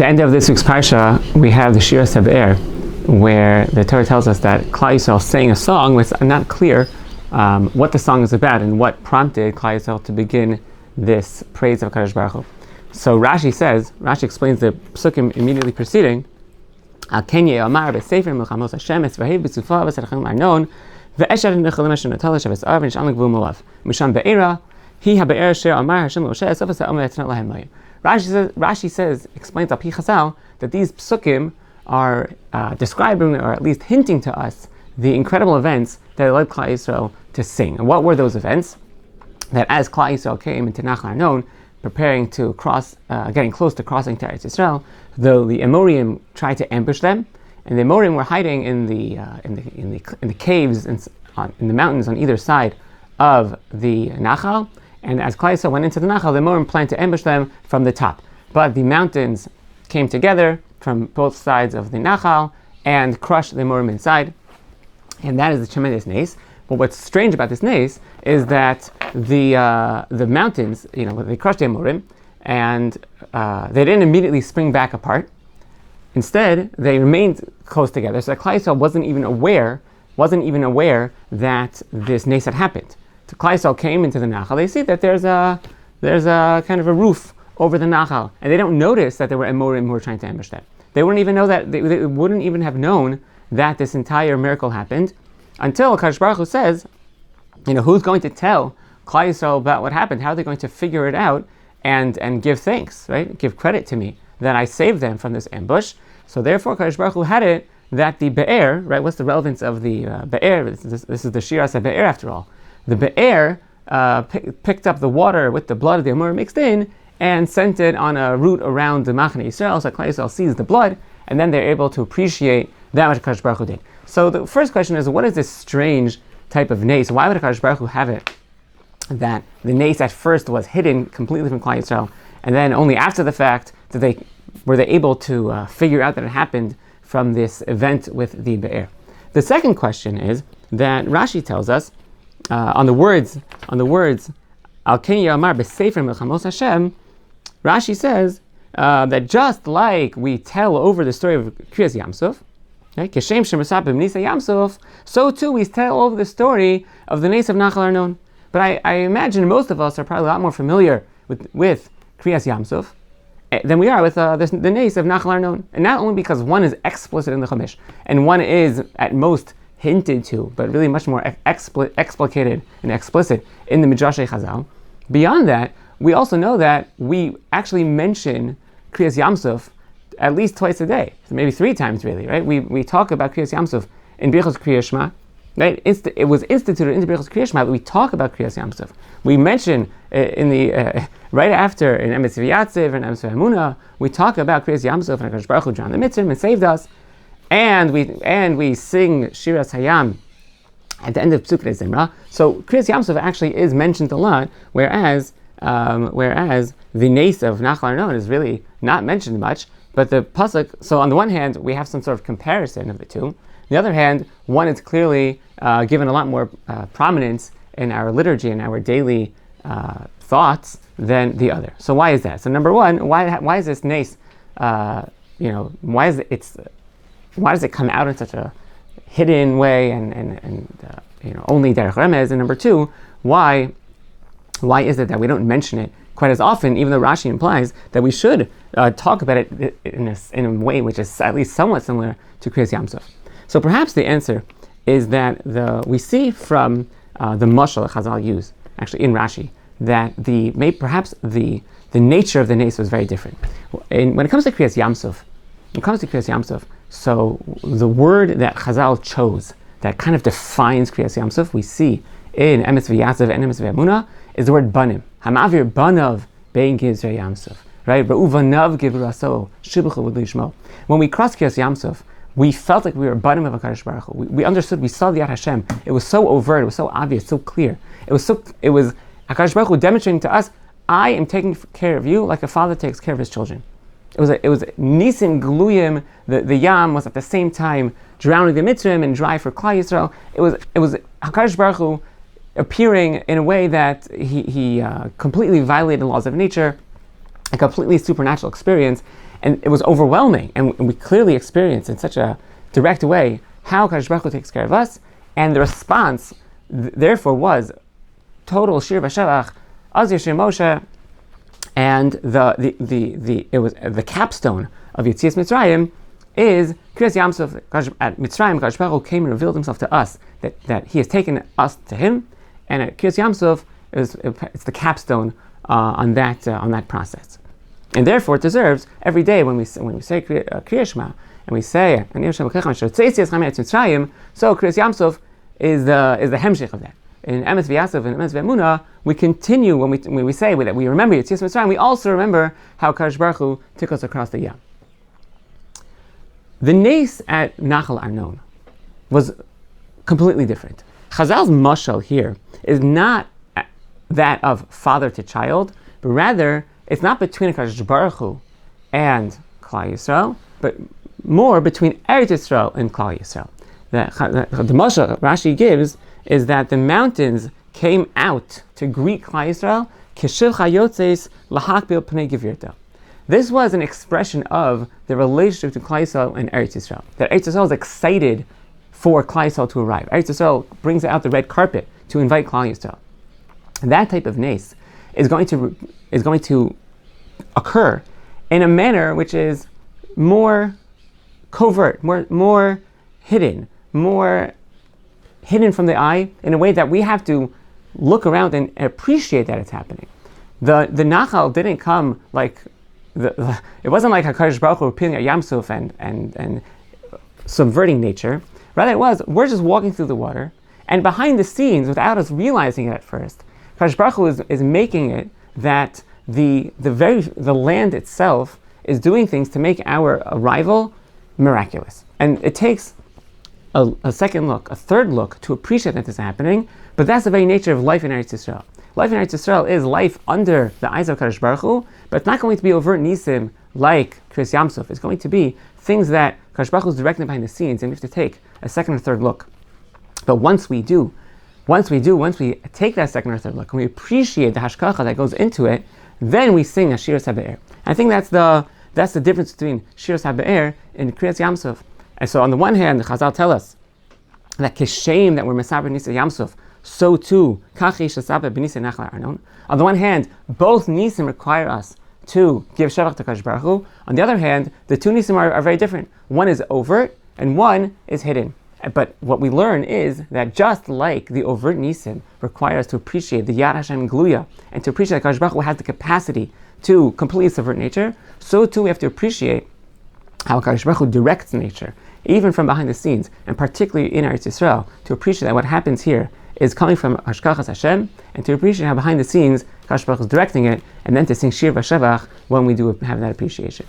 the end of this week's parsha, we have the Shira Saber, where the Torah tells us that Klal Yisrael sang a song. It's not clear what the song is about and what prompted Klal Yisrael to begin this praise of HaKadosh Baruch Hu. So Rashi explains the psukim immediately preceding. Misham be'era, he ha'be'er sher amar Hashem Moshe esofas ha'omer etnot lahem mayim. Rashi explains al pi Chazal that these psukim are describing, or at least hinting to us, the incredible events that led Klal Yisrael to sing. And what were those events? That as Klal Yisrael came into Nachal Arnon, preparing to cross, getting close to crossing to Eretz Yisrael, though the Amorim tried to ambush them, and the Amorim were hiding in the caves in the mountains on either side of the Nachal. And as Klal Yisrael went into the Nachal, the Amorim planned to ambush them from the top. But the mountains came together from both sides of the Nachal and crushed the Amorim inside. And that is a tremendous nace. But what's strange about this nace is that the mountains, they crushed the Amorim, and they didn't immediately spring back apart. Instead, they remained close together. So Klal Yisrael wasn't even aware that this nace had happened. So Klal Yisrael came into the Nachal. They see that there's a kind of a roof over the Nachal, and they don't notice that there were Amorim who were trying to ambush them. They wouldn't even know that. They wouldn't even have known that this entire miracle happened until HaKadosh Baruch Hu says, who's going to tell Klal Yisrael about what happened? How are they going to figure it out and give thanks, right? Give credit to me that I saved them from this ambush. So therefore, HaKadosh Baruch Hu had it that the Be'er, right? What's the relevance of the Be'er? This is the Shira Be'er after all. The Be'er picked up the water with the blood of the Amor mixed in and sent it on a route around the Machane Yisrael. So Klal Yisrael sees the blood, and then they're able to appreciate that which HaKadosh Baruch Hu did. So the first question is, what is this strange type of nace? Why would HaKadosh Baruch Hu have it that the nace at first was hidden completely from Klal Yisrael, and then only after the fact were they able to figure out that it happened from this event with the Be'er? The second question is that Rashi tells us on the words Al Ken Yamar B'Sefer Melchamos Hashem. Rashi says that just like we tell over the story of Kriyas Yamsuf, Keshem Shemasapim Nisa Yamsuf, so too we tell over the story of the nace of Nachal Arnon. But I imagine most of us are probably a lot more familiar with Kriyas Yamsuf than we are with the nace of Nachal Arnon. And not only because one is explicit in the Chumash, and one is at most hinted to, but really much more explicated and explicit in the Midrashei Chazal. Beyond that, we also know that we actually mention Kriyas Yamsuf at least twice a day, so maybe 3 times really, right? We talk about Kriyas Yamsuf in Birchos Kriyas Shema, right? It was instituted in Birchos Kriyas Shema, but we talk about Kriyas Yamsuf. We mention in the right after in Emes V'Yatziv and Emes V'Emunah, we talk about Kriyas Yamsuf and HaKadosh Baruch Hu drowned the Mitzrayim and saved us, and we sing Shiras Hayam at the end of Psukei Zimra. So Kriyas Yamsuf actually is mentioned a lot, whereas the nace of Nachal Arnon is really not mentioned much. But the pasuk, so on the one hand, we have some sort of comparison of the two. On the other hand, one is clearly given a lot more prominence in our liturgy and our daily thoughts than the other. So why is that? So number one, why is this nace? Why does it come out in such a hidden way and only derech remez? And number two, why is it that we don't mention it quite as often, even though Rashi implies that we should talk about it in a way which is at least somewhat similar to Kriyas Yamsuf? So perhaps the answer is that we see from the mashal that Chazal use, actually in Rashi, that perhaps the nature of the nace was very different. When it comes to Kriyas Yamsuf, so the word that Chazal chose that kind of defines Kriyas Yamsuf, we see in Emes V'Yatziv and Emes V'Emunah, is the word banim. Hamavir banav bein Gizrei Yamsuf. Right? Ra'u vanav givraso shibuchu l'ishmo. When we crossed Kriyas Yamsuf, we felt like we were banim of HaKadosh Baruch Hu. We understood. We saw the Yad Hashem. It was so overt. It was so obvious. So clear. It was HaKadosh Baruch Hu demonstrating to us, I am taking care of you like a father takes care of his children. It was Nisim Gluyim. The Yam was at the same time drowning the Mitzrayim and dry for Klal Yisrael. It was HaKadosh Baruch Hu appearing in a way that he completely violated the laws of nature, a completely supernatural experience, And it was overwhelming, and we clearly experienced in such a direct way how Kadosh Baruch Hu takes care of us, and the response, therefore, was total shir v'shavach, az yashir Moshe, and the capstone of Yetzias Mitzrayim is Kriyas Yamsuf. At Mitzrayim, Kadosh Baruch Hu came and revealed himself to us, that he has taken us to him, and at Kriyas Yamsuf, it's the capstone on that process. And therefore, it deserves every day when we say Kriya Shema and we say so Kriyas Yamsuf is the hemshich of that. In Emes V'Yasav and Emes V'Emuna, we continue when we say that we remember Yetzias Mitzrayim. We also remember how Kadosh Baruch Hu took us across the Yam. The nace at Nachal Arnon was completely different. Chazal's mashal here is not that of father to child, but rather it's not between Kadosh Baruch Hu and Klal Yisrael, but more between Eretz Yisrael and Klal Yisrael. The mashal Rashi gives is that the mountains came out to greet Klal Yisrael, Kishil Chayotzes Lahakbil Pnei Gevirta. This was an expression of the relationship to Klal Yisrael and Eretz Yisrael. That Eretz Yisrael is excited for Klal Yisrael to arrive. Eretz Yisrael brings out the red carpet to invite Klal Yisrael. And that type of nace is going to occur in a manner which is more covert, more hidden, more hidden from the eye, in a way that we have to look around and appreciate that it's happening. The Nachal didn't come like it wasn't like HaKadosh Baruch Hu appealing at Yamsuf and subverting nature. Rather, we're just walking through the water, and behind the scenes, without us realizing it at first, Kadosh Baruch Hu is making it that the land itself is doing things to make our arrival miraculous. And it takes a second look, a third look, to appreciate that this is happening, but that's the very nature of life in Eretz Yisrael. Life in Eretz Yisrael is life under the eyes of Kadosh Baruch Hu, but it's not going to be overt nisim like Kriyas Yamsuf. It's going to be things that Kadosh Baruch Hu is directing behind the scenes, and we have to take a second or third look. But once we take that second or third look, and we appreciate the hashkacha that goes into it, then we sing a Shiras HaBe'er. I think that's the difference between Shiras HaBe'er and Kriyas Yamsuf. And so on the one hand, the Chazal tell us that kishem that we're mesaber nisa Yamsuf, so too kachi shesaber b'nisa Nachal Arnon. On the one hand, both nisim require us to give shevach to Kadosh Baruch Hu. On the other hand, the two nisim are very different. One is overt and one is hidden. But what we learn is that just like the overt nisim require us to appreciate the Yad Hashem Gluya and to appreciate that Kadosh Baruch Hu has the capacity to completely subvert nature, so too we have to appreciate how Kadosh Baruch Hu directs nature, even from behind the scenes, and particularly in Eretz Yisrael, to appreciate that what happens here is coming from Hashkachas Hashem, and to appreciate how behind the scenes Kadosh Baruch Hu is directing it, and then to sing Shir V'Shevach when we do have that appreciation.